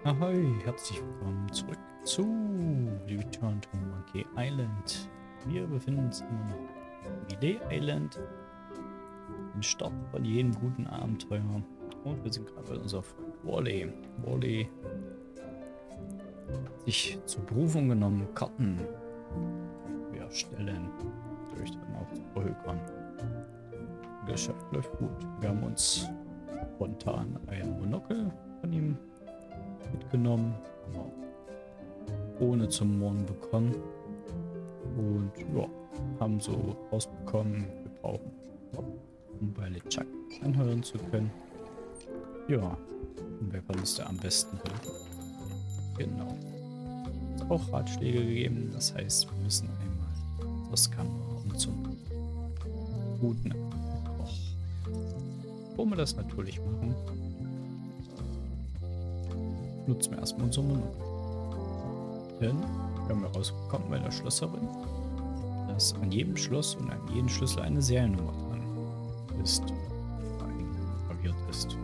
Ahoi, herzlich willkommen zurück zu Return to Monkey Island. Wir befinden uns immer noch auf Monkey Island, den Start von jedem guten Abenteuer. Und wir sind gerade bei unserer Freund Wally. Wally hat sich zur Berufung genommen, Karten zu erstellen, durch dann auch zu verhökern. Das Geschäft läuft gut. Wir haben uns spontan ein Monokel von ihm mitgenommen, ohne zum Murren bekommen und ja, haben so rausbekommen, wir brauchen Mopp, um bei LeChuck anhören zu können. Ja, und wer kann uns da am besten helfen? Genau. Uns auch Ratschläge gegeben, das heißt, wir müssen einmal das Kamera zum guten Koch. Bevor wir das natürlich machen, nutzen wir erstmal unser Monokel. Denn wir haben herausbekommen bei der Schlosserin, dass an jedem Schloss und an jedem Schlüssel eine Seriennummer dran ist, graviert ist.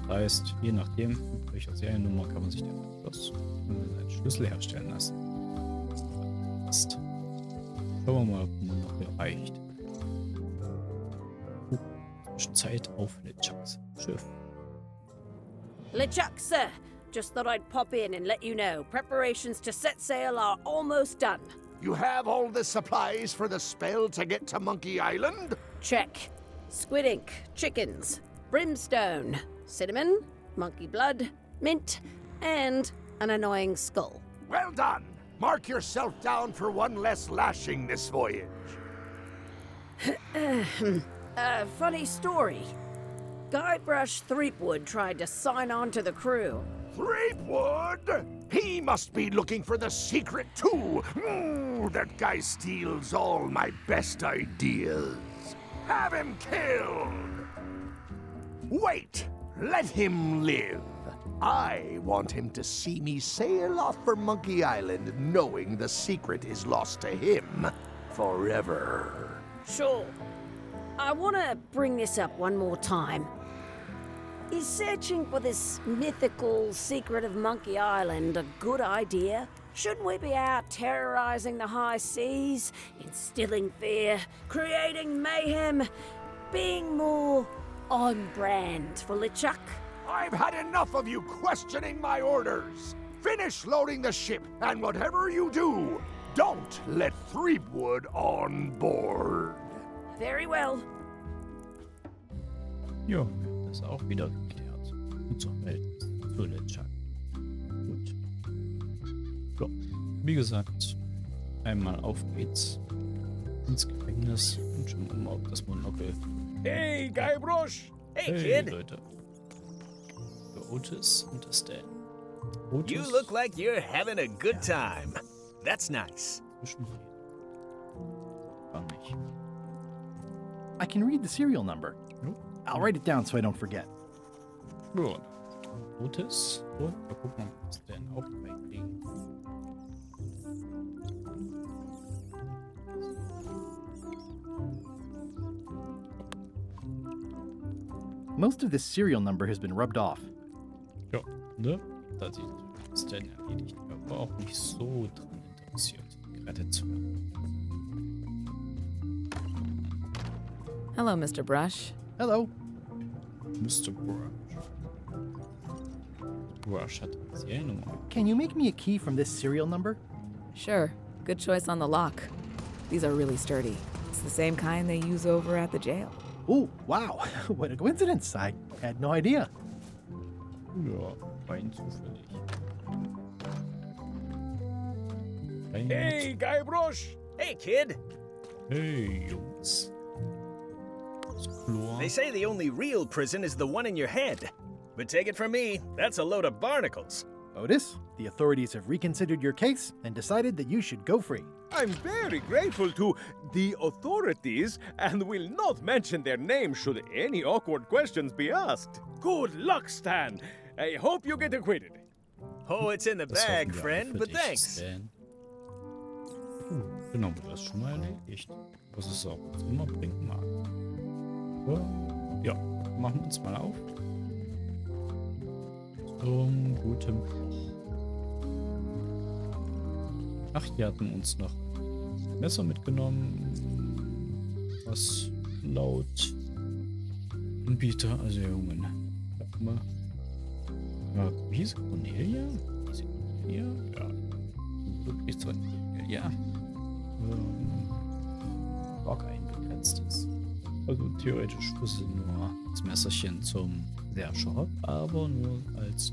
Das heißt, je nachdem, mit welcher Seriennummer kann man sich den Schloss und einen Schlüssel herstellen lassen. Jetzt schauen wir mal, ob man noch reicht. Zwischenzeit auf LeChucks Schiff. LeChuck, sir. Just thought I'd pop in and let you know. Preparations to set sail are almost done. You have all the supplies for the spell to get to Monkey Island? Check. Squid ink, chickens, brimstone, cinnamon, monkey blood, mint, and an annoying skull. Well done! Mark yourself down for one less lashing this voyage. Funny story. Guybrush Threepwood tried to sign on to the crew. Threepwood? He must be looking for the secret too. That guy steals all my best ideas. Have him killed. Wait, let him live. I want him to see me sail off for Monkey Island knowing the secret is lost to him forever. Sure. I want to bring this up one more time. Is searching for this mythical secret of Monkey Island a good idea? Shouldn't we be out terrorizing the high seas, instilling fear, creating mayhem, being more on brand for LeChuck? I've had enough of you questioning my orders. Finish loading the ship, and whatever you do, don't let Threepwood on board. Very well. Ja, das ist auch wieder geklärt. Unser Verhältnis zu LeChuck. Gut. Ja, wie gesagt, einmal auf geht's ins Gefängnis und schauen mal, ob das Monokel. Hey, Guybrush! Hey, Leute. Der Otis und der Stan. Otis. You look like you're having a good time. That's nice. Zwischenreden. Gar nicht. I can read the serial number. Nope. I'll write it down so I don't forget. Ja. Otis. Und wir gucken, was Stan auch beibringen. Most of this serial number has been rubbed off. Ja, ne? Da hat sich Stan erledigt. Er war auch nicht so dran interessiert, gerettet zu werden. Hello, Mr. Brush. Hello. Mr. Brush. Brush hat eine Seriennummer. Can you make me a key from this serial number? Sure. Good choice on the lock. These are really sturdy. It's the same kind they use over at the jail. Oh, wow. What a coincidence. I had no idea. Ja, rein zufällig. Rein Hey, Guybrush! Hey, kid! Hey, Jungs. Das Chlor. They say the only real prison is the one in your head. But take it from me, that's a load of barnacles. Otis, the authorities have reconsidered your case and decided that you should go free. I'm very grateful to the authorities and will not mention their name should any awkward questions be asked. Good luck, Stan. I hope you get acquitted. Oh, it's in the Das bag, hoffen wir friend, für but dich, thanks. Stan. Genau, das schon mal erledigt. Was es auch immer bringen mag. Ja, machen wir uns mal auf. Gutem. Ach, die hatten uns noch Messer mitgenommen. Was laut Anbieter, also Jungen. Ja, wie hieß Cornelia? Hieß Cornelia? Ja. Wirklich so Cornelia. Auch eingegrenzt ist. Also theoretisch ist nur das Messerchen zum sehr scharf, aber nur als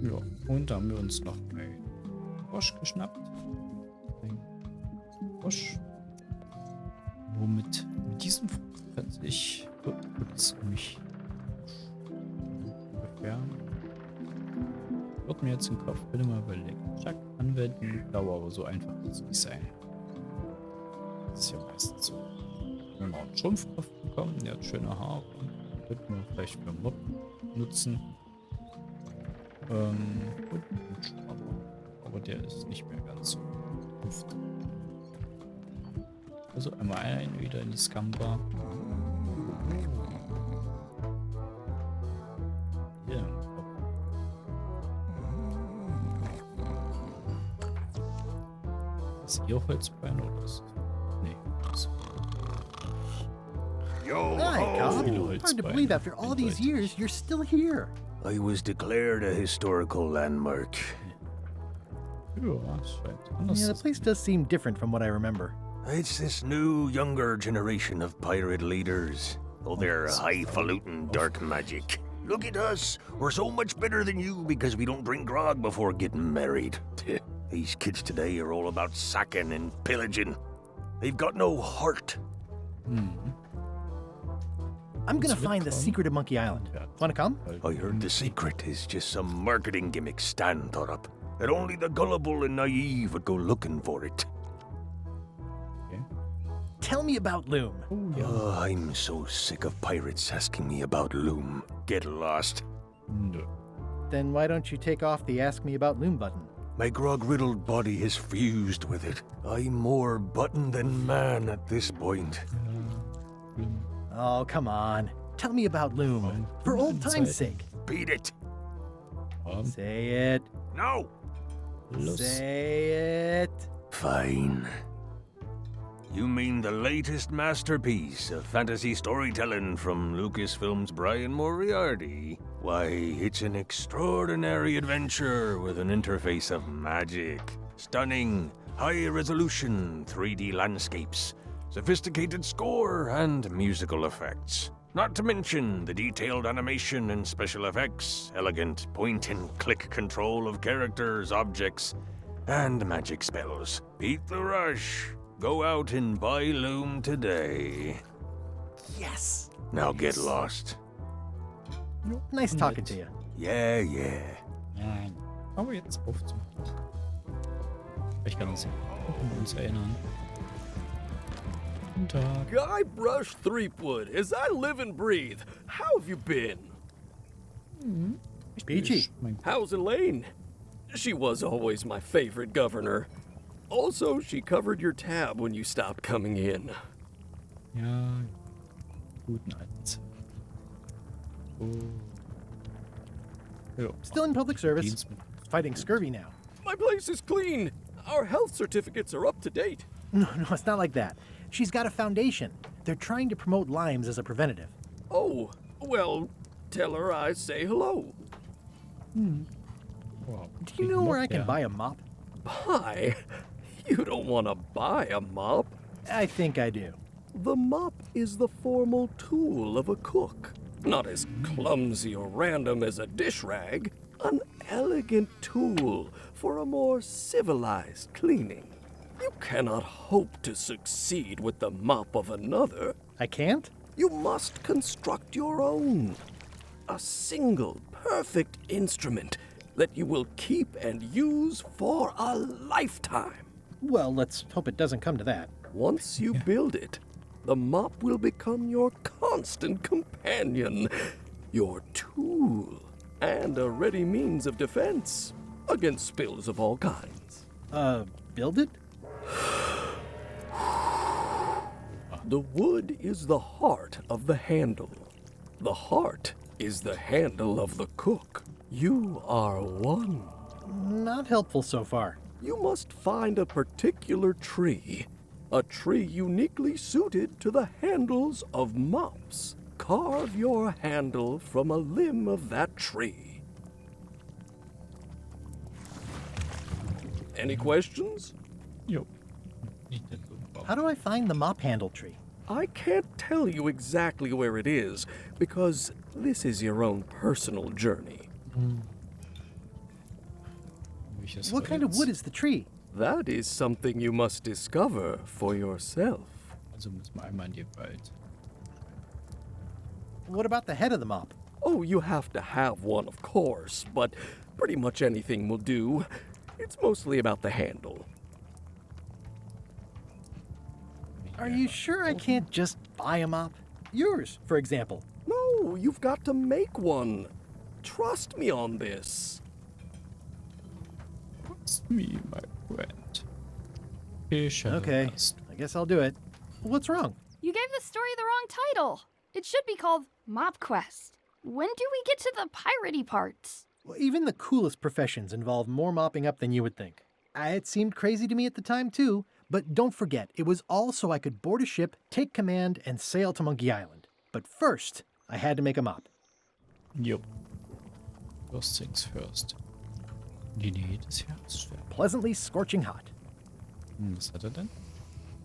ja, und da haben wir uns noch einen Frosch geschnappt. Ein Frosch. Womit mit diesem Frosch kann sich mich ungefähr. Wird mir jetzt im Kopf bitte mal überlegen. Zack, anwenden, dauert aber so einfach muss es nicht sein. Das ist ja meistens so. Wenn wir einen Schrumpfkopf bekommen, der hat schöne Haare. Könnten wir vielleicht für Mopp nutzen. Und aber der ist nicht mehr ganz so duft. Also einmal ein wieder in die Scamba. Ja. Ist ihr Holzbein oder ist nee, das Yo Hi, ho! Cobb. Hard to believe after all these years you're still here. I was declared a historical landmark. ja, es scheint anders Yeah, the zu place does seem different from what I remember. It's this new, younger generation of pirate leaders. Oh, they're highfalutin dark magic. Look at us. We're so much better than you because we don't drink grog before getting married. These kids today are all about sacking and pillaging. They've got no heart. I'm gonna find the secret of Monkey Island. Wanna come? I heard the secret is just some marketing gimmick Stan thought up. That only the gullible and naive would go looking for it. Tell me about Loom. Oh, I'm so sick of pirates asking me about Loom. Get lost. Nö. Then why don't you take off the Ask Me About Loom button? My grog-riddled body has fused with it. I'm more button than man at this point. Oh, come on. Tell me about Loom. For old time's sake. Beat it. Say it. No. Los. Say it. Fine. You mean the latest masterpiece of fantasy storytelling from Lucasfilm's Brian Moriarty? Why, it's an extraordinary adventure with an interface of magic. Stunning, high-resolution 3D landscapes, sophisticated score, and musical effects. Not to mention the detailed animation and special effects, elegant point-and-click control of characters, objects, and magic spells. Beat the rush. Go out and buy Loom today. Yes. Now get lost. Nice talking to you. Yeah, yeah. Nein. Aber jetzt aufzumachen. Ich kann uns erinnern. Guten Tag. Guybrush Threepwood, as I live and breathe, how have you been? Peachy. How's Elaine? She was always my favorite governor. Also, she covered your tab when you stopped coming in. Ja, guten Abend. Oh. Ja. Still in public service. Dienstmittel. Fighting scurvy now. My place is clean. Our health certificates are up to date. No, it's not like that. She's got a foundation. They're trying to promote limes as a preventative. Oh, well, tell her I say hello. Wow. Do you know where I can buy a mop? Buy? You don't want to buy a mop. I think I do. The mop is the formal tool of a cook. Not as clumsy or random as a dish rag. An elegant tool for a more civilized cleaning. You cannot hope to succeed with the mop of another. I can't? You must construct your own. A single, perfect instrument that you will keep and use for a lifetime. Well, let's hope it doesn't come to that. Once you build it, the mop will become your constant companion, your tool, and a ready means of defense against spills of all kinds. Build it? The wood is the heart of the handle. The heart is the handle of the cook. You are one. Not helpful so far. You must find a particular tree. A tree uniquely suited to the handles of mops. Carve your handle from a limb of that tree. Any questions? Jo. Nicht denn so. How do I find the mop handle tree? I can't tell you exactly where it is, because this is your own personal journey. Welches What kind of Holz? wood is the tree? That is something you must discover for yourself. Also müssen wir einmal in den Wald. What about the head of the mop? Oh, you have to have one, of course, but pretty much anything will do. It's mostly about the handle. Are you sure I can't just buy a mop? Yours, for example. No, you've got to make one. Trust me on this. Trust me, my friend. Ich habe Okay, Lust. I guess I'll do it. What's wrong? You gave the story the wrong title. It should be called Mob Quest. When do we get to the piratey parts? Well, even the coolest professions involve more mopping up than you would think. It seemed crazy to me at the time, too, but don't forget, it was all so I could board a ship, take command, and sail to Monkey Island. But first, I had to make a mop. Jo. First things first. Die Nähe des Herzstern. Pleasantly scorching hot. Was hat er denn?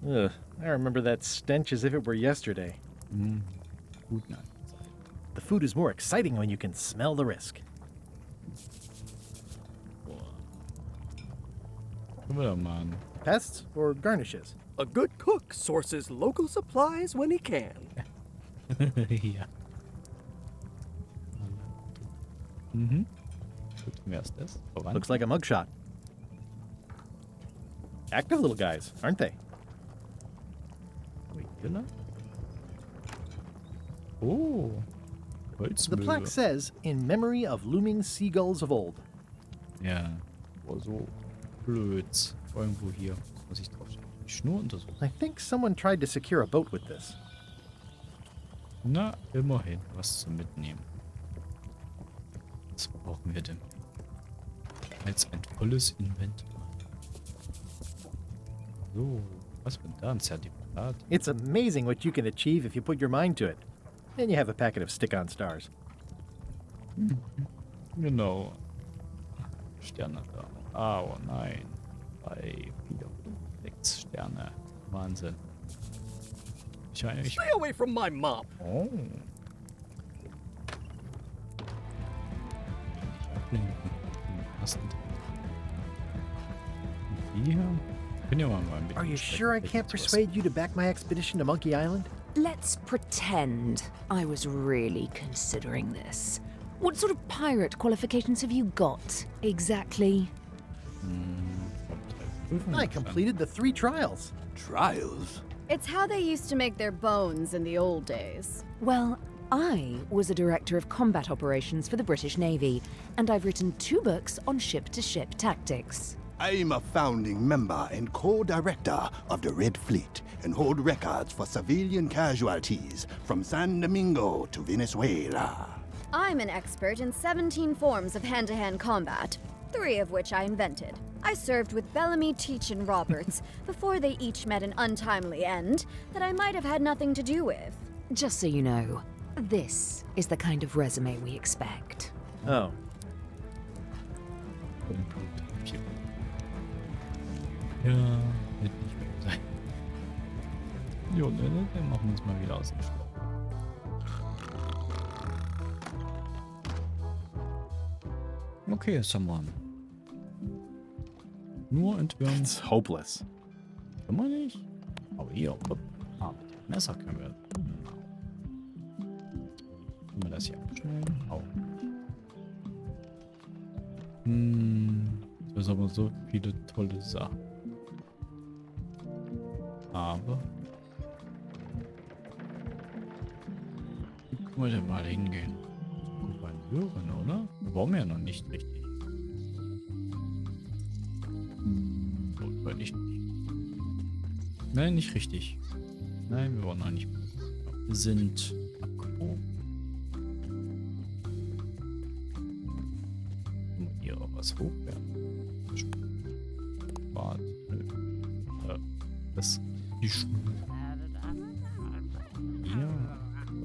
Ugh, I remember that stench as if it were yesterday. Gut, nein. The food is more exciting when you can smell the risk. Können wir doch mal an. Pests or garnishes? A good cook sources local supplies when he can. Ja. Mhm. Gut, wer ist das? Verwandt? Looks like a mugshot. Active little guys, aren't they? Wait, Villa? Oh. The Holzmöwe. plaque says, in memory of looming seagulls of old. Ja. Oh, so blöd. Irgendwo hier. Muss ich draufstehen. Die Schnur untersuchen. I think someone tried to secure a boat with this. Na, immerhin was zum Mitnehmen. Was brauchen wir denn? Als ein volles Inventar. So, was für da? Ein Zertifikat? It's amazing what you can achieve if you put your mind to it. Then you have a packet of stick-on stars. Genau. Sterne da. Ah, oh nein. 3, 4, 6 Sterne. Wahnsinn. Ich eigentlich. Stay away from my mop. Oh. Ablenken. Passend. Und die hier? Können ja mal ein bisschen Are you strecken, sure I vielleicht can't gibt's was. persuade you to back my expedition to Monkey Island? Let's pretend I was really considering this. What sort of pirate qualifications have you got, exactly? I completed the 3 trials. Trials? It's how they used to make their bones in the old days. Well, I was a director of combat operations for the British Navy, and I've written 2 books on ship-to-ship tactics. I'm a founding member and co-director of the Red Fleet and hold records for civilian casualties from San Domingo to Venezuela. I'm an expert in 17 forms of hand-to-hand combat, 3 of which I invented. I served with Bellamy, Teach, and Roberts before they each met an untimely end that I might have had nothing to do with. Just so you know, this is the kind of resume we expect. Oh. Ja, wird nicht mehr sein. Jo, ne, dann machen wir uns mal wieder aus dem Schlauch. Okay, jetzt haben wir nur entwirren. It's hopeless. Können wir nicht? Aber hier, hopp. Ah, mit dem Messer können wir. Können wir das hier abschneiden? Au. Das ist aber so viele tolle Sachen. Aber wie können wir denn mal hingehen? Gouverneurin, oder? Wir brauchen ja noch nicht richtig. Notwendig nicht. Nein, nicht richtig. Nein, wir wollen noch nicht. Wir sind abgebogen. was hochwerten. Warte. Das die Schuhe. Ja.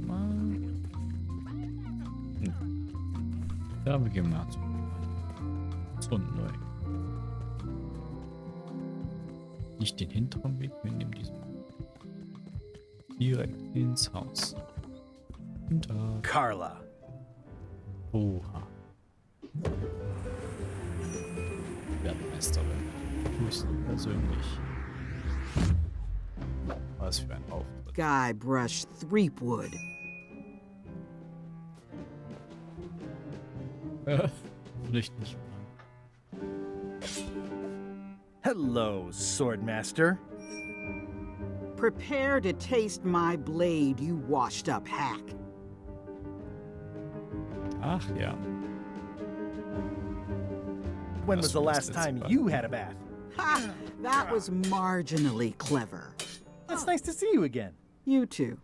Mal. Ja, wir gehen mal zu. So neu. Nicht den hinteren Weg, wir nehmen diesen. Direkt ins Haus. Und da. Carla. Oha. Wertmeisterin. Grüß dich persönlich. Was für ein Auftritt. Guybrush Threepwood. Vielleicht nicht. Hello, Swordmaster. Prepare to taste my blade, you washed up hack. Ach ja. When was the last time you had a bath? Ha! That was marginally clever. It's nice to see you again. You too.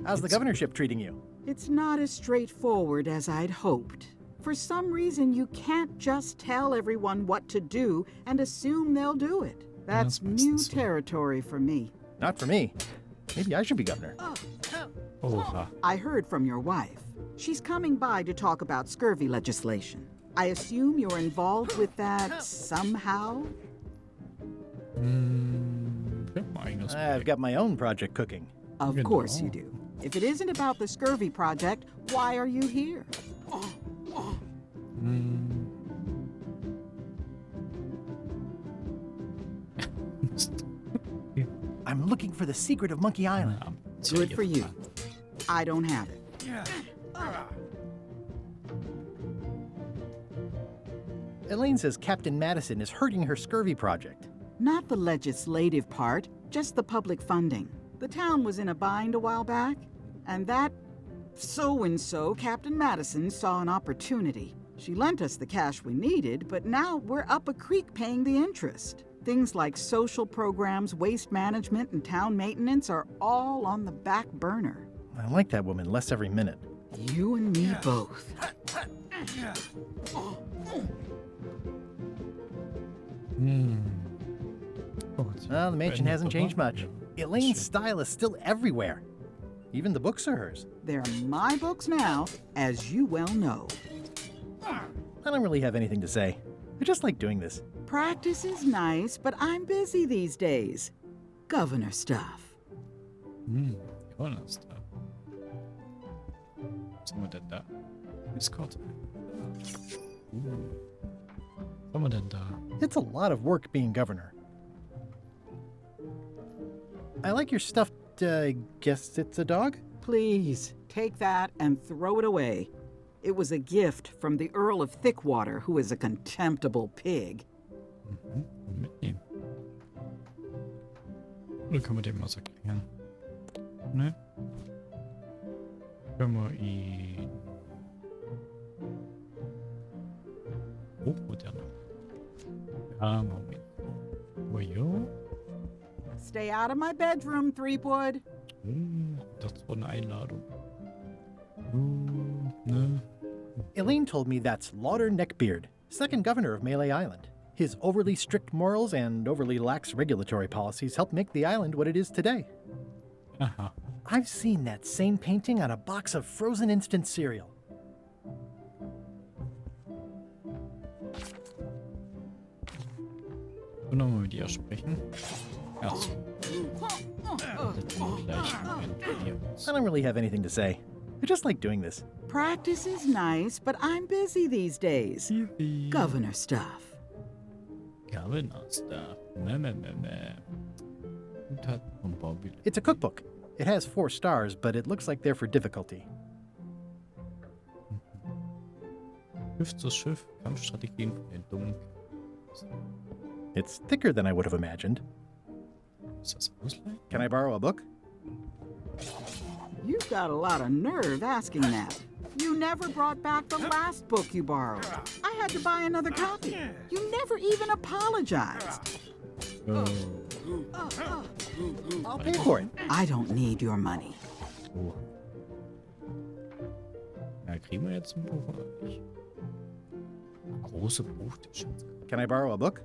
How's the governorship treating you? It's not as straightforward as I'd hoped. For some reason, you can't just tell everyone what to do and assume they'll do it. That's new territory for me. Not for me. Maybe I should be governor. Oha. I heard from your wife. She's coming by to talk about scurvy legislation. I assume you're involved with that somehow? I've got my own project cooking. Of course you do. If it isn't about the scurvy project, why are you here? I'm looking for the secret of Monkey Island. Good for you. I don't have it. Elaine says Captain Madison is hurting her scurvy project. Not the legislative part, just the public funding. The town was in a bind a while back, and that so-and-so, Captain Madison, saw an opportunity. She lent us the cash we needed, but now we're up a creek paying the interest. Things like social programs, waste management, and town maintenance are all on the back burner. I like that woman less every minute. You and me both. Well, the mansion hasn't changed much. Elaine's style is still everywhere. Even the books are hers. They're my books now, as you well know. I don't really have anything to say. I just like doing this. Practice is nice, but I'm busy these days. Governor stuff. Governor stuff. Was haben wir denn da? Escort. Was haben wir denn da? It's a lot of work being governor. I like your stuffed, guess it's a dog? Please, take that and throw it away. It was a gift from the Earl of Thickwater, who is a contemptible pig. Mitnehmen. Oder können wir dem was erklären? Ne? Können wir ihn... Hochmoderne. Ja, Moment. Ojo. Stay out of my bedroom, Threepwood. Das war eine Einladung. Ne? Elaine told me that's Lauder Neckbeard, second governor of Melee Island. His overly strict morals and overly lax regulatory policies helped make the island what it is today. Aha. I've seen that same painting on a box of frozen instant cereal. Wollen wir mal mit ihr sprechen? Erst. I don't really have anything to say. I just like doing this. Practice is nice, but I'm busy these days. Governor stuff. Governor stuff. It's a cookbook. It has 4 stars, but it looks like they're for difficulty. Schiff zu Schiff, Kampfstrategien von den Dunkeln. It's thicker than I would have imagined. Ist das Ausleihen? Can I borrow a book? You've got a lot of nerve asking that. You never brought back the last book you borrowed. I had to buy another copy. You never even apologized. I'll pay for it. I don't need your money. Oh. Ja, kriegen wir jetzt ein Buch oder nicht? Große Buchtische. Can I borrow a book?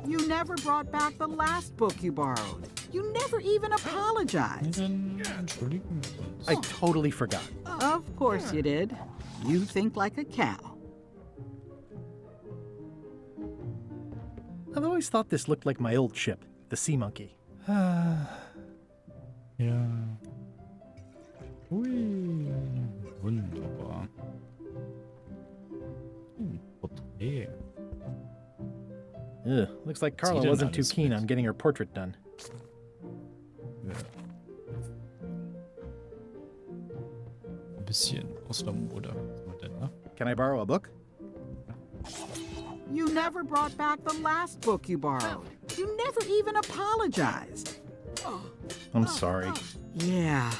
You never brought back the last book you borrowed. You never even apologized. Dann entschuldigen wir uns. I totally forgot. Of course you did. You think like a cow. I've always thought this looked like my old ship, the Sea Monkey. Ja. Ui. Wunderbar. Porträt. Ugh, looks like Carla denn wasn't too alles keen mit? on getting her portrait done. Ja. Ein bisschen aus der Mode. Was haben wir denn, ne? Can I borrow a book? You never brought back the last book you borrowed. You never even apologized. I'm sorry. Yeah,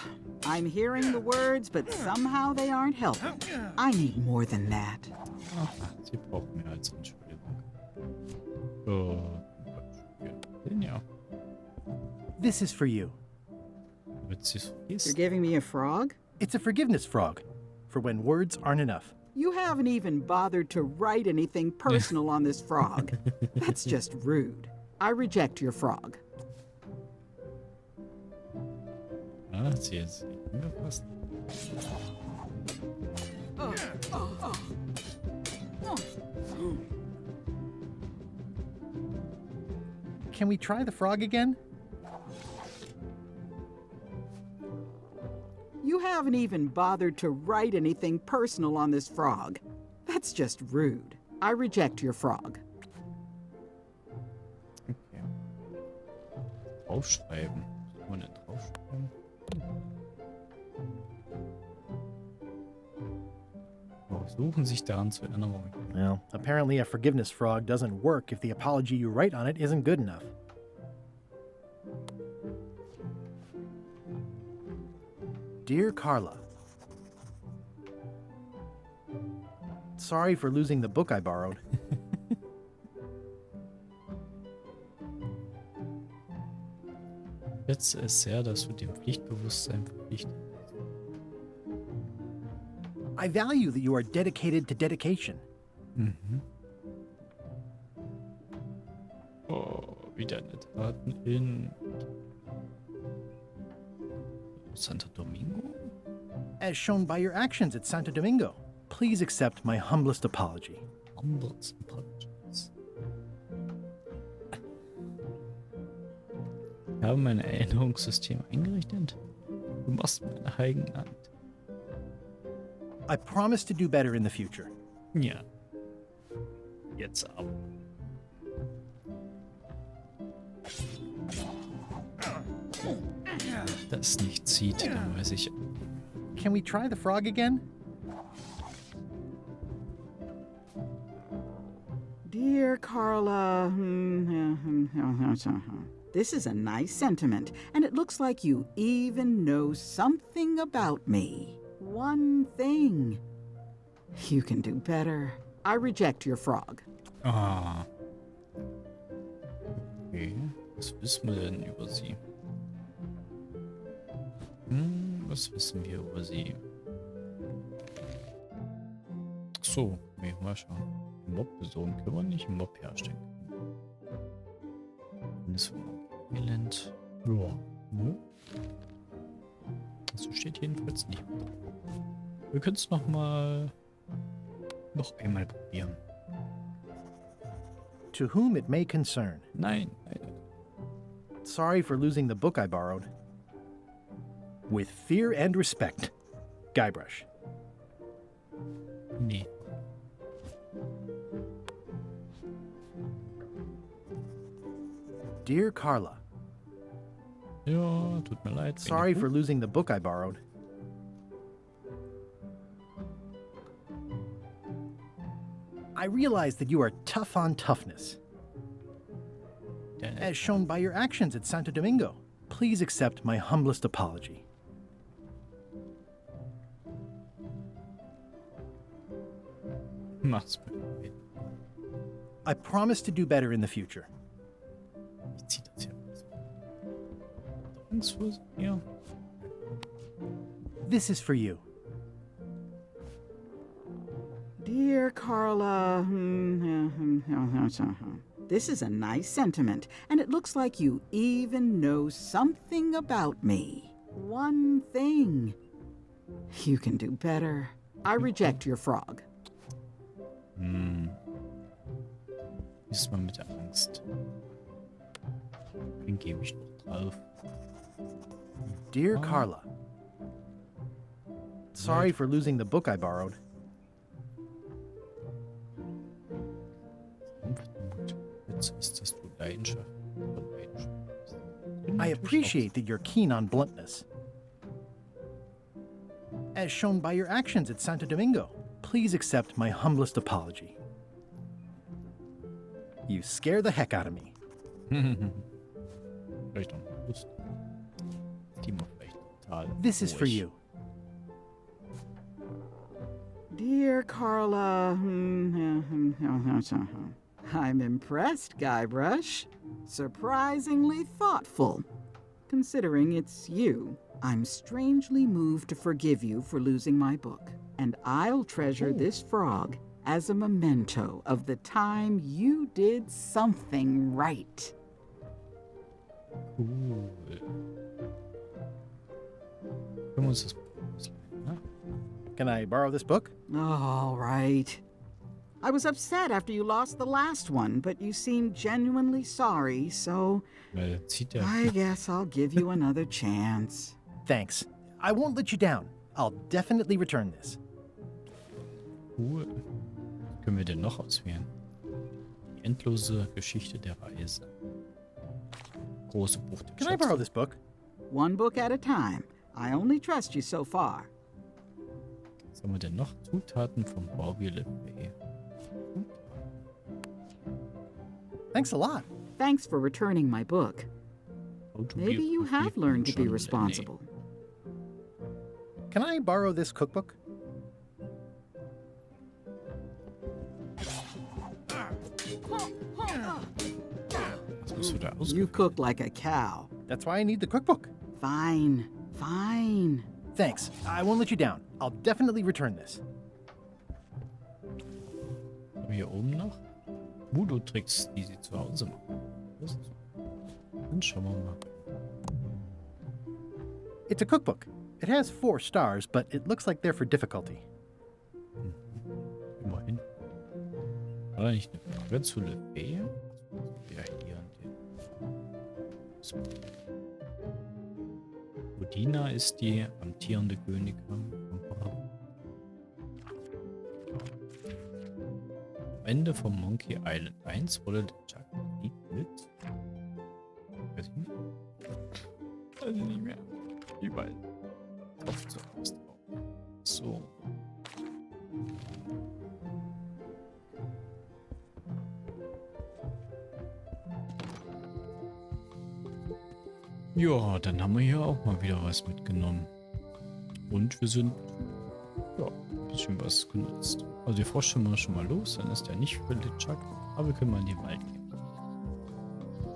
I'm hearing the words, but somehow they aren't helping. I need more than that. Aha, sie braucht mehr als Entschuldigung. Oh, den ja. This is for you. Damit sie es You're vergisst. giving me a frog? It's a forgiveness frog, for when words aren't enough. You haven't even bothered to write anything personal on this frog. That's just rude. I reject your frog. Ah, sie ist angepasst. Can we try the frog again? You haven't even bothered to write anything personal on this frog. That's just rude. I reject your frog. Okay. Draufschreiben. Was kann man denn draufschreiben? Versuchen sich daran zu erinnern. Well, apparently a forgiveness frog doesn't work if the apology you write on it isn't good enough. Dear Carla, sorry for losing the book I borrowed. Schätze es sehr, dass du dem Pflichtbewusstsein verpflichtet bist. I value that you are dedicated to dedication. Oh, wieder eine Taten in Santo Domingo? As shown by your actions at Santo Domingo, please accept my humblest apology. Humbles Apologies. Ich habe mein Erinnerungssystem eingerichtet. Du machst meine eigene Hand. I promise to do better in the future. Ja. Jetzt aber. Das nicht zieht, dann weiß ich. Can we try the frog again? Dear Carla, this is a nice sentiment, and it looks like you even know something about me. One thing. You can do better. I reject your frog. Ah. Okay. Was wissen wir denn über sie? Was wissen wir über sie? Ach so, nee, mal schauen. Mopp besorgen können wir nicht, Mopp herstellen. Das ist Elend. Ja, ne? Das steht jedenfalls nicht mehr. Wir können es noch einmal probieren. To whom it may concern. Nein. Sorry for losing the book I borrowed. With fear and respect, Guybrush. Nee. Dear Carla, Ja, tut mir leid. sorry for losing the book I borrowed. I realize that you are tough on toughness, as shown by your actions at Santo Domingo. Please accept my humblest apology. Mach's bitte. I promise to do better in the future. Ich zieh das hier raus. Angst vor mir. This is for you. Dear Carla, this is a nice sentiment, and it looks like you even know something about me. One thing. You can do better. I reject your frog. Diesmal mit der Angst. Den gebe ich noch drauf. Dear Carla, sorry for losing the book I borrowed. Jetzt ist das du Leidenschaft. I appreciate that you're keen on bluntness. As shown by your actions at Santo Domingo, please accept my humblest apology. You scare the heck out of me. Vielleicht auch Lust. Timo vielleicht total. This is for ruhig. you. Dear Carla, I'm impressed, Guybrush. Surprisingly thoughtful. Considering it's you, I'm strangely moved to forgive you for losing my book. And I'll treasure this frog as a memento of the time you did something right. Cool. Können wir uns das ausleihen, ne? Can I borrow this book? All right. I was upset after you lost the last one, but you seemed genuinely sorry, so Zieht der. I guess I'll give you another chance. Thanks. I won't let you down. I'll definitely return this. Cool. Was können wir denn noch auswählen? Die endlose Geschichte der Reise. Große Buch der Can I borrow this book? One book at a time. I only trust you so far. Was haben wir denn noch? Zutaten vom Bauwille. Thanks a lot. Thanks for returning my book. Maybe you have learned to be responsible. Can I borrow this cookbook? You cook like a cow. That's why I need the cookbook. Fine, fine. Thanks. I won't let you down. I'll definitely return this. Haben wir hier oben noch? Voodoo-Tricks, die sie zu Hause machen. Das ist so. Dann schauen wir mal. It's a cookbook. It has 4 stars, but it looks like they're for difficulty. Immerhin. War da nicht eine Frage zu Le Fay? Ja, hier an den. Udina ist die amtierende Königin von Paraguay. Am Ende von Monkey Island 1 wurde der Chuck mit. Weiß ich nicht. Weiß ich nicht mehr. Überall. Drauf zuerst drauf. So. Ja, dann haben wir hier auch mal wieder was mitgenommen. Und wir sind ja, ein bisschen was genutzt. Also die Frosch sind wir schon mal los, dann ist der nicht für Litschak, aber wir können mal in den Wald gehen.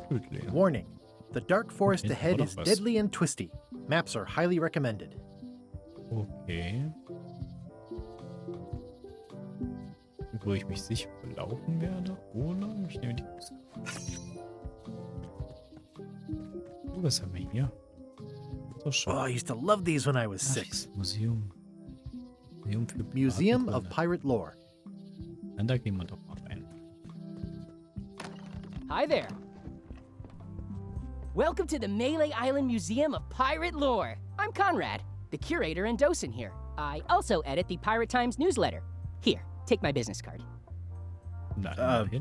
Gut, Lea. Warning. The dark forest Hinten ahead war is doch was. deadly and twisty. Maps are highly recommended. Okay. Wo ich mich sicher belaufen werde, oder ich nehme die Fußkarte. Was haben wir hier? So schön. Oh, I used to love these when I was 6. Museum. Museum für Museum of Piratenkunde. Pirate Lore. Dann da gehen wir doch mal rein. Hi there. Welcome to the Melee Island Museum of Pirate Lore. I'm Conrad, the curator and docent here. I also edit the Pirate Times newsletter. Here, take my business card.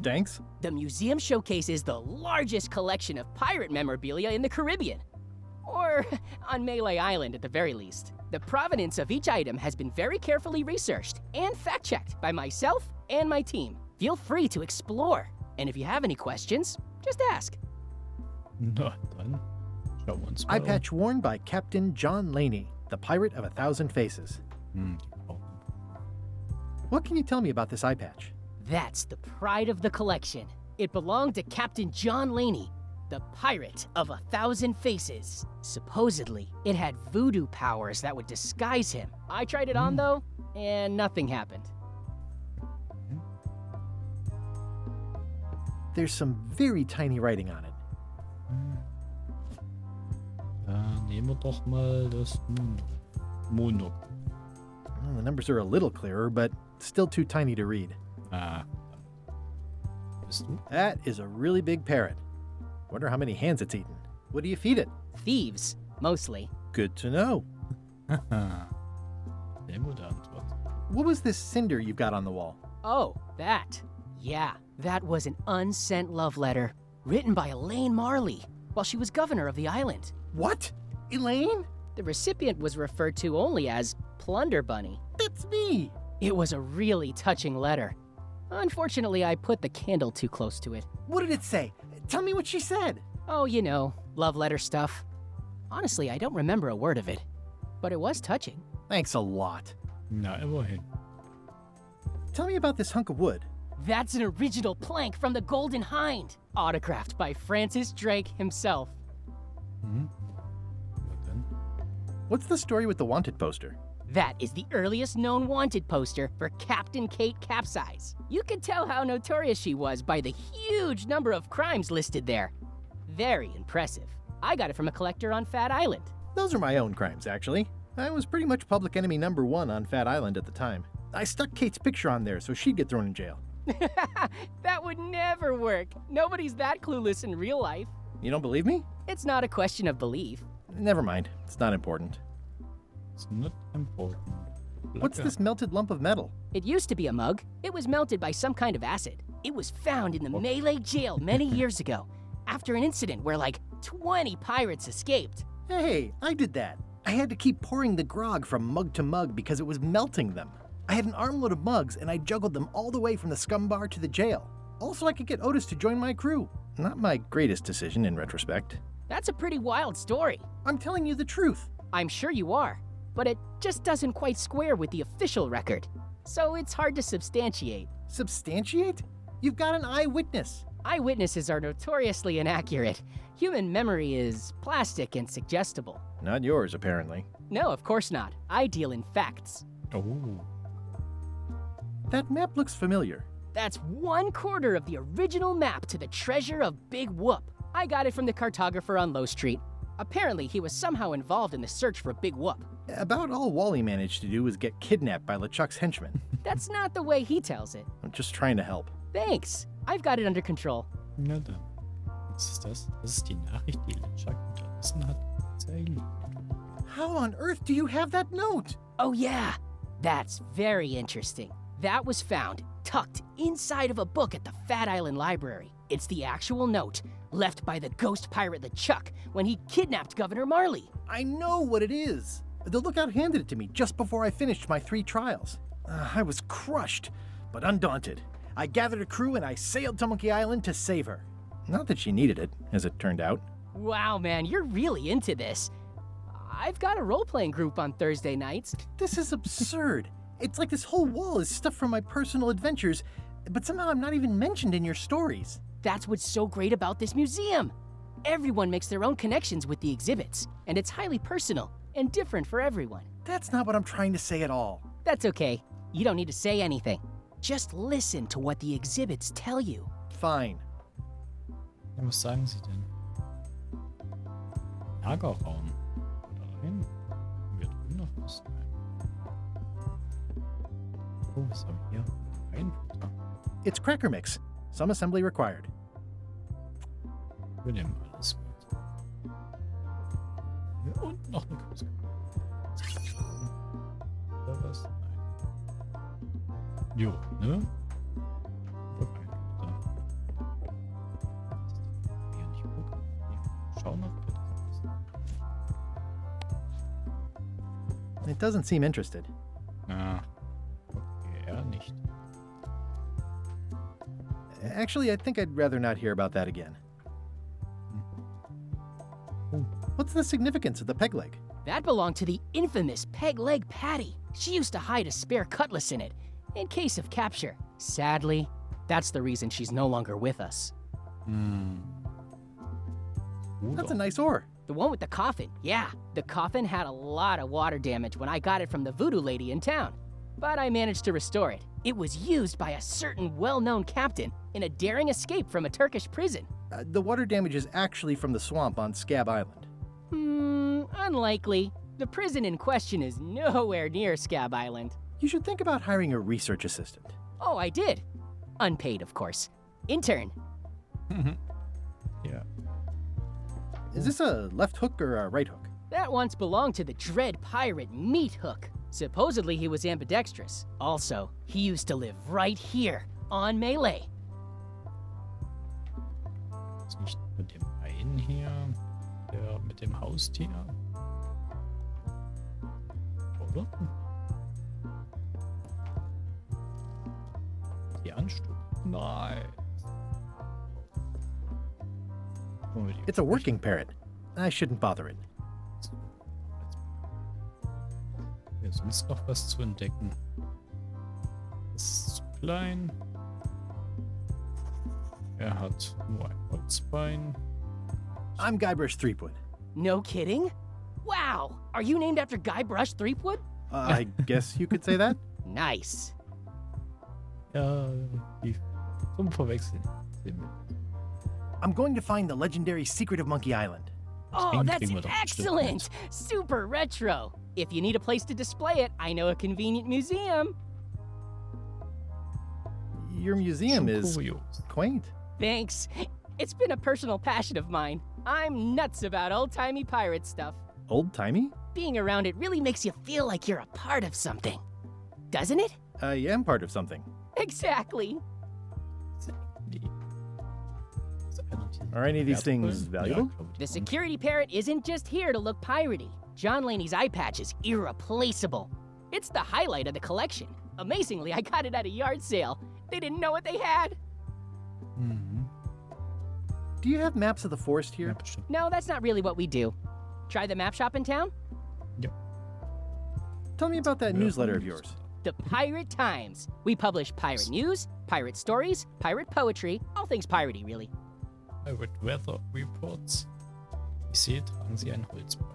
Thanks. The museum showcases the largest collection of pirate memorabilia in the Caribbean. Or on Melee Island at the very least. The provenance of each item has been very carefully researched and fact-checked by myself and my team. Feel free to explore. And if you have any questions, just ask. Na, dann schauen wir uns mal Eye patch worn by Captain John Laney, the pirate of 1,000 faces. Die brauchen What can you tell me about this eye patch? That's the pride of the collection. It belonged to Captain John Laney, the The Pirate of 1,000 Faces. Supposedly, it had voodoo powers that would disguise him. I tried it on, though, and nothing happened. There's some very tiny writing on it. Nehmen wir doch mal das Mono. Well, the numbers are a little clearer, but still too tiny to read. Bist du? That is a really big parrot. Wonder how many hands it's eaten. What do you feed it? Thieves, mostly. Good to know. Sehr gute Antwort. What was this cinder you've got on the wall? Oh, that. Yeah, that was an unsent love letter written by Elaine Marley while she was governor of the island. What? Elaine? The recipient was referred to only as Plunder Bunny. That's me. It was a really touching letter. Unfortunately, I put the candle too close to it. What did it say? Tell me what she said. Oh, you know, love letter stuff. Honestly, I don't remember a word of it, but it was touching. Thanks a lot. Na, immerhin. Tell me about this hunk of wood. That's an original plank from the Golden Hind, autographed by Francis Drake himself. What then? What's the story with the wanted poster? That is the earliest known wanted poster for Captain Kate Capsize. You can tell how notorious she was by the huge number of crimes listed there. Very impressive. I got it from a collector on Fat Island. Those are my own crimes, actually. I was pretty much public enemy #1 on Fat Island at the time. I stuck Kate's picture on there so she'd get thrown in jail. That would never work. Nobody's that clueless in real life. You don't believe me? It's not a question of belief. Never mind. It's not important. It's not important. What's this melted lump of metal? It used to be a mug. It was melted by some kind of acid. It was found in the Malay jail many years ago, after an incident where like 20 pirates escaped. Hey, I did that. I had to keep pouring the grog from mug to mug because it was melting them. I had an armload of mugs and I juggled them all the way from the scum bar to the jail. Also, I could get Otis to join my crew. Not my greatest decision in retrospect. That's a pretty wild story. I'm telling you the truth. I'm sure you are, but it just doesn't quite square with the official record. So it's hard to substantiate. Substantiate? You've got an eyewitness. Eyewitnesses are notoriously inaccurate. Human memory is plastic and suggestible. Not yours, apparently. No, of course not. I deal in facts. Oh. That map looks familiar. That's 1/4 of the original map to the treasure of Big Whoop. I got it from the cartographer on Low Street. Apparently, he was somehow involved in the search for Big Whoop. About all Wally managed to do was get kidnapped by LeChuck's henchmen. That's not the way he tells it. I'm just trying to help. Thanks. I've got it under control. Na dann. Was ist das? Das ist die Nachricht, die LeChuck hinterlassen hat. How on earth do you have that note? Oh yeah, that's very interesting. That was found tucked inside of a book at the Fat Island Library. It's the actual note left by the ghost pirate LeChuck when he kidnapped Governor Marley. I know what it is. The lookout handed it to me just before I finished my 3 trials. I was crushed, but undaunted. I gathered a crew and I sailed to Monkey Island to save her. Not that she needed it, as it turned out. Wow, man, you're really into this. I've got a role-playing group on Thursday nights. This is absurd. It's like this whole wall is stuff from my personal adventures, but somehow I'm not even mentioned in your stories. That's what's so great about this museum. Everyone makes their own connections with the exhibits, and it's highly personal and different for everyone. That's not what I'm trying to say at all. That's okay. You don't need to say anything. Just listen to what the exhibits tell you. Fine. Ja, was sagen Sie denn? Lagerraum. Oder rein? Wir drüben noch was? Nein. Oh, was haben wir hier? Reinfutter. It's cracker mix. Some assembly required. Wir nehmen alles mit. Hier unten noch eine Küste. Oder was? Nein. Jo, ne? Oder Reinfutter. Hier nicht gucken. Schauen auf bitte. It doesn't seem interested. Ah, okay, eher nicht. Actually, I think I'd rather not hear about that again. What's the significance of the peg leg? That belonged to the infamous Peg Leg Patty. She used to hide a spare cutlass in it, in case of capture. Sadly, that's the reason she's no longer with us. That's a nice oar. The one with the coffin, yeah. The coffin had a lot of water damage when I got it from the voodoo lady in town. But I managed to restore it. It was used by a certain well-known captain in a daring escape from a Turkish prison. The water damage is actually from the swamp on Scab Island. Unlikely. The prison in question is nowhere near Scab Island. You should think about hiring a research assistant. Oh, I did. Unpaid, of course. Intern. Yeah. Is this a left hook or a right hook? That once belonged to the dread pirate Meat Hook. Supposedly he was ambidextrous. Also, he used to live right here, on Melee. Ist nicht mit dem einen hier, der mit dem Haustier? Oder? Die Anstub. Nein. It's a working parrot. I shouldn't bother it. Hier ist sonst noch was zu entdecken. Das ist zu klein. Er hat nur ein Holzbein. I'm Guybrush Threepwood. No kidding? Wow! Are you named after Guybrush Threepwood? I guess you could say that. Nice. Ja, die zum Verwechseln. I'm going to find the legendary secret of Monkey Island. Oh, that's excellent! Super retro. If you need a place to display it, I know a convenient museum. Your museum is quaint. Thanks. It's been a personal passion of mine. I'm nuts about old-timey pirate stuff. Old-timey? Being around it really makes you feel like you're a part of something. Doesn't it? I am part of something. Exactly. Are any of these things valuable? The security parrot isn't just here to look piratey. John Laney's eye patch is irreplaceable. It's the highlight of the collection. Amazingly, I got it at a yard sale. They didn't know what they had. Do you have maps of the forest here? No, that's not really what we do. Try the map shop in town? Yep. Tell me about that newsletter of yours. The Pirate Times. We publish pirate news, pirate stories, pirate poetry, all things piratey, really. Pirate Weather Reports. Ich sehe, tragen Sie ein Holzbein.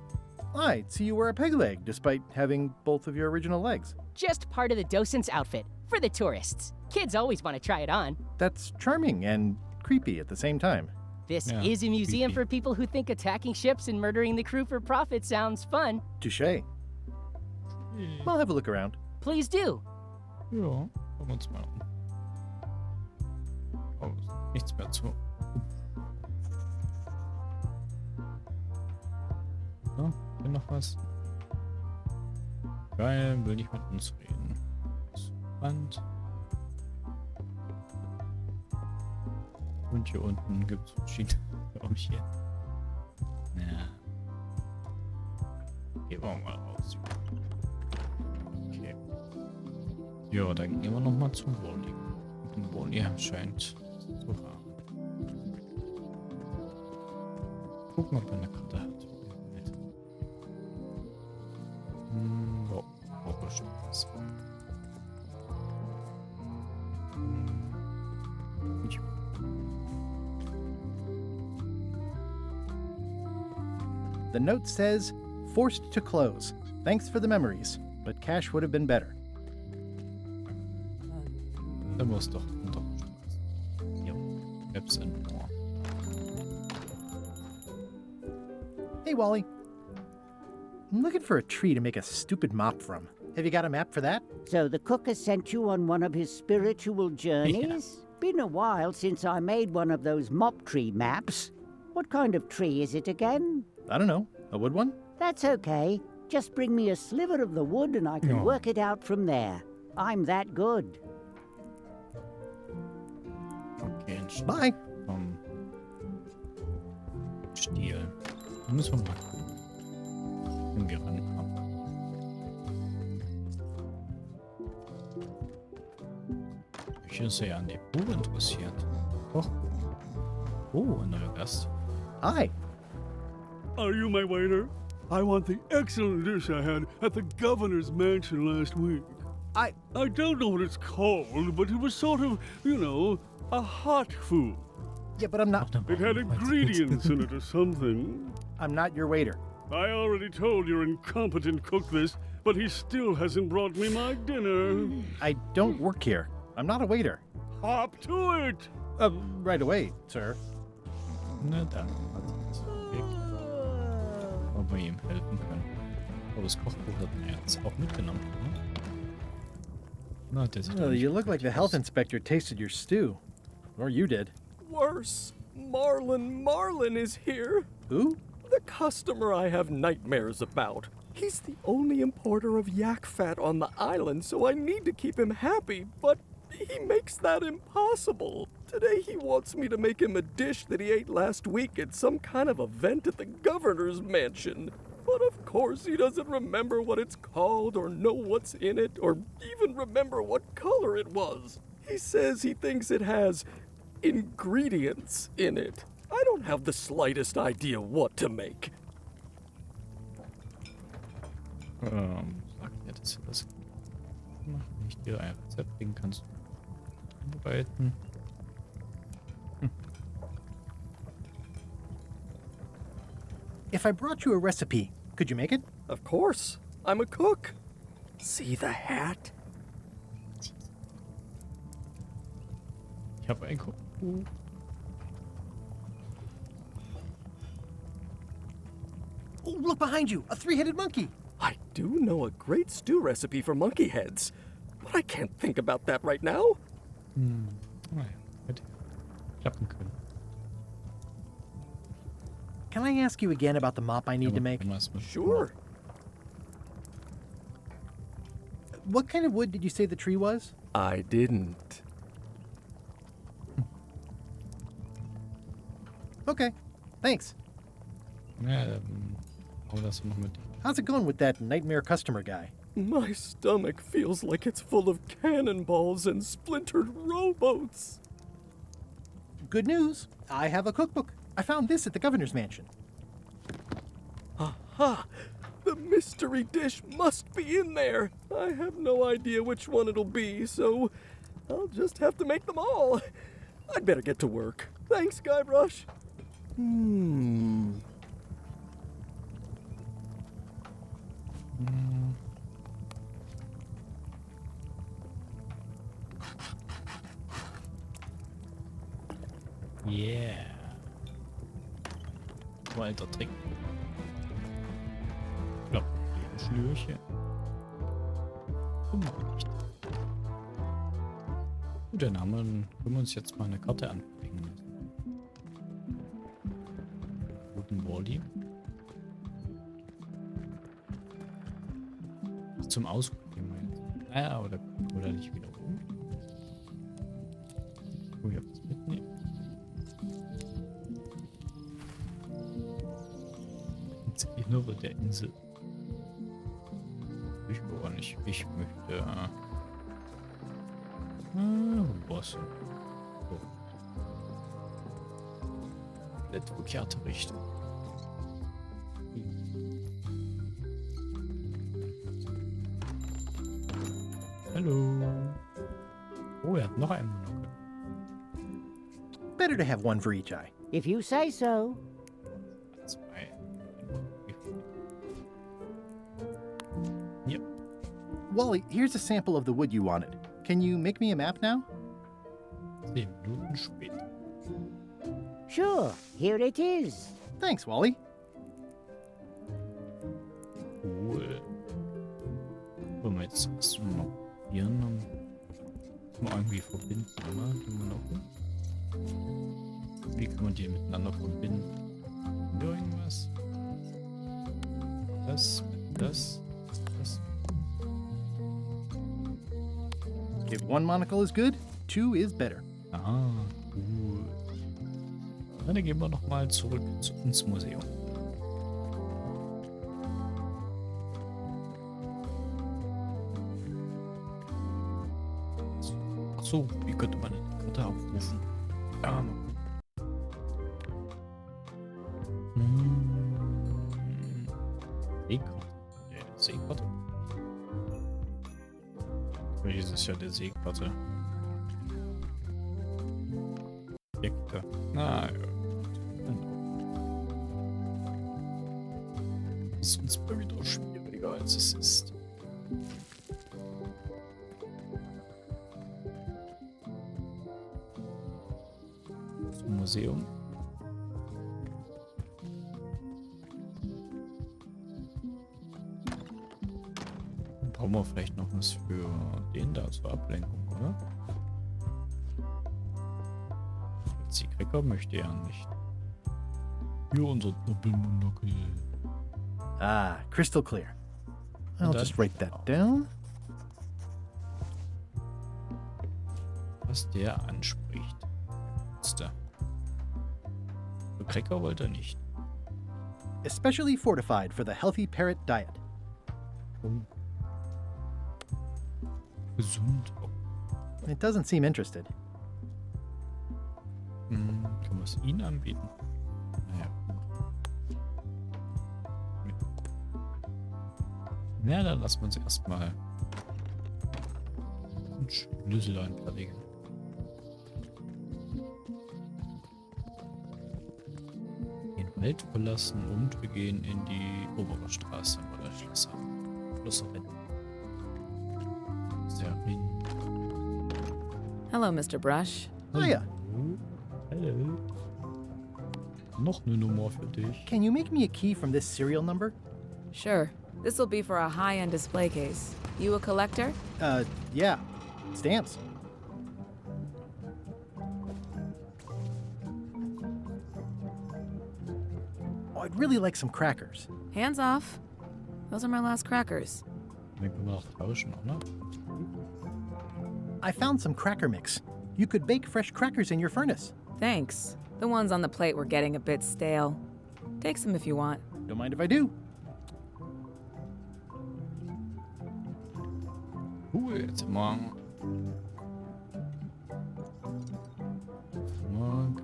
I see you wear a peg leg, despite having both of your original legs. Just part of the docent's outfit, for the tourists. Kids always want to try it on. That's charming and creepy at the same time. This is a museum for people who think attacking ships and murdering the crew for profit sounds fun. Touché. I'll have a look around. Please do. Ja, schauen wir uns mal um. Oh, nichts mehr zu. So, hier noch was. Geil, will nicht mit uns reden. Spannend. Und hier unten gibt es verschiedene Räumchen. Ja. Gehen wir mal raus. Okay. Ja, dann gehen wir nochmal zum Wally. Den Wally scheint zu haben. Gucken, ob er eine Karte hat. Oh, braucht bestimmt was. The note says, forced to close. Thanks for the memories, but cash would have been better. Da muss doch unterstützen. Ja, Apps and more. Hey, Wally. I'm looking for a tree to make a stupid mop from. Have you got a map for that? So the cook has sent you on one of his spiritual journeys? Yeah. Been a while since I made one of those mop tree maps. What kind of tree is it again? I don't know. A wood one? That's okay. Just bring me a sliver of the wood and I can work it out from there. I'm that good. Okay, Bye. Stiel. Da müssen wir mal gucken, wenn wir rankommen. Ich ist ja an dem Buch interessiert. Doch. Oh, ein neuer Gast. Hi. Are you my waiter? I want the excellent dish I had at the governor's mansion last week. I don't know what it's called, but it was sort of, you know, a hot food. Yeah, but I'm not. It had ingredients in it or something. I'm not your waiter. I already told your incompetent cook this, but he still hasn't brought me my dinner. I don't work here. I'm not a waiter. Hop to it! Right away, sir. Na dann, also weg. Ob wir ihm helfen können. Aber das Kochbuch hat er jetzt auch mitgenommen. Ne? Na, der sieht Well, you look like the health inspector tasted your stew. Or you did. Worse, Marlin is here. Who? The customer I have nightmares about. He's the only importer of yak fat on the island, so I need to keep him happy, but he makes that impossible. Today he wants me to make him a dish that he ate last week at some kind of event at the governor's mansion. But of course he doesn't remember what it's called or know what's in it or even remember what color it was. He says he thinks it has ingredients in it. I don't have the slightest idea what to make. Sag mir, dass du das machen. Wenn ich dir ein Rezept bringen kannst, vorbereiten. If I brought you a recipe, could you make it? Of course. I'm a cook. See the hat? Ich habe ein Kochbuch. Oh, look behind you! A three-headed monkey! I do know a great stew recipe for monkey heads, but I can't think about that right now. Naja, hätte klappen können. Can I ask you again about the mop I need to make? Sure. What kind of wood did you say the tree was? I didn't. Okay, thanks. Ja, hau das noch mit. How's it going with that nightmare customer guy? My stomach feels like it's full of cannonballs and splintered rowboats. Good news. I have a cookbook. I found this at the governor's mansion. Aha! The mystery dish must be in there. I have no idea which one it'll be, so I'll just have to make them all. I'd better get to work. Thanks, Guybrush. Yeah. So alter Trick. Ich glaube, ein Schnürchen. Nicht. Gut, dann können wir uns jetzt mal eine Karte anbringen lassen. Guten Wally. Zum Ausprobieren wir jetzt. Ah, oder nicht wieder rum. Oh, ich hab was mitnehmen. Ins Innere der Insel. Ich will aber nicht. Ich möchte. Bosse. So. Komplett verkehrte Richtung. Hallo. Oh, er hat noch einen Monokel. Better to have one for each eye. If you say so. Zwei. Yep. Wally, here's a sample of the wood you wanted. Can you make me a map now? 10 Minuten später. Sure, here it is. Thanks, Wally. Cool. Wollen wir jetzt was markieren? Mal irgendwie verbinden, oder? Die Monokel. Wie kann man die miteinander verbinden? Irgendwas. Das. If one monocle is good, two is better. Ah, cool. Dann gehen wir nochmal zurück ins Museum. So, wie könnte man eine Karte aufrufen? Seekarte. Seekarte. Welches ist ja der Seekarte? Objekte. ist uns mal wieder schwieriger, als es ist. Zum Museum. Dann brauchen wir vielleicht noch was für den da zur Ablenkung, oder? Die Cracker möchte er nicht. Hier unser Doppelmonokel. Ah, crystal clear. I'll just write that down. Was der anspricht. Für Cracker wollte er nicht. Especially fortified for the healthy parrot diet. Oh. Gesund. It doesn't seem interested. Kann man es ihnen anbieten? Naja. Ja, dann lassen wir uns erstmal einen Schlüssel einfertigen. Den Wald verlassen und wir gehen in die obere Straße oder Schlosserin. Hello, Mr. Brush. Hiya. Hallo. Noch eine Nummer für dich. Can you make me a key from this serial number? Sure. This will be for a high-end display case. You a collector? Yeah. Stamps. Oh, I'd really like some crackers. Hands off. Those are my last crackers. Den können wir noch tauschen, oder? I found some cracker mix. You could bake fresh crackers in your furnace. Thanks. The ones on the plate were getting a bit stale. Take some if you want. Don't mind if I do. Jetzt mal.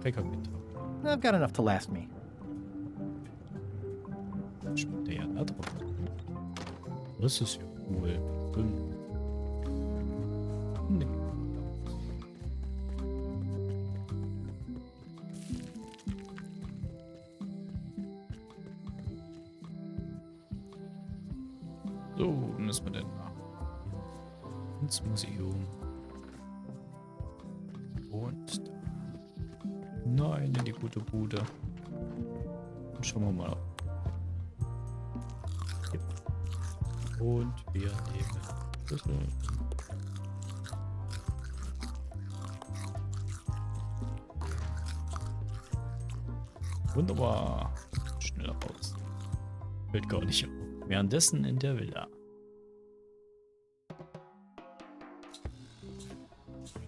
Cracker bitte. I've got enough to last me. Schmeckt der ja da drauf. Das ist ja cool. Nee. So, wo müssen wir denn nach? Ins Museum. Und da. Nein, in die gute Bude. Und schauen wir mal. Und wir nehmen Schlüssel. Wunderbar. Schnell raus. Fällt gar nicht auf. Währenddessen in der Villa.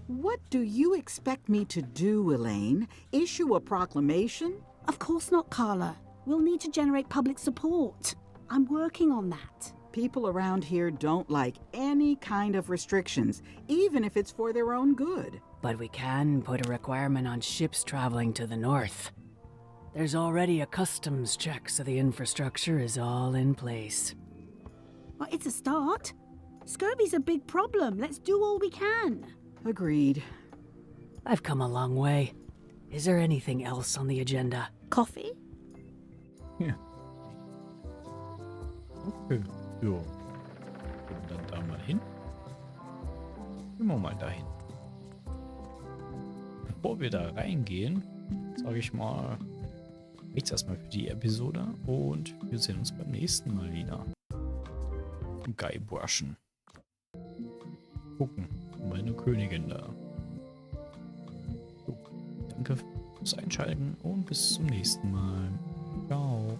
What do you expect me to do, Elaine? Issue a proclamation? Of course not, Carla. We'll need to generate public support. I'm working on that. People around here don't like any kind of restrictions, even if it's for their own good. But we can put a requirement on ships traveling to the north. There's already a customs check, so the infrastructure is all in place. Well, it's a start. Scurvy's a big problem. Let's do all we can. Agreed. I've come a long way. Is there anything else on the agenda? Coffee? Ja. Okay. Jo. Und dann da mal hin. Gehen wir mal dahin. Bevor wir da reingehen, sage ich mal, reicht's erstmal für die Episode und wir sehen uns beim nächsten Mal wieder. Guybruschen. Gucken. Meine Königin da. So, danke fürs Einschalten und bis zum nächsten Mal. Ciao.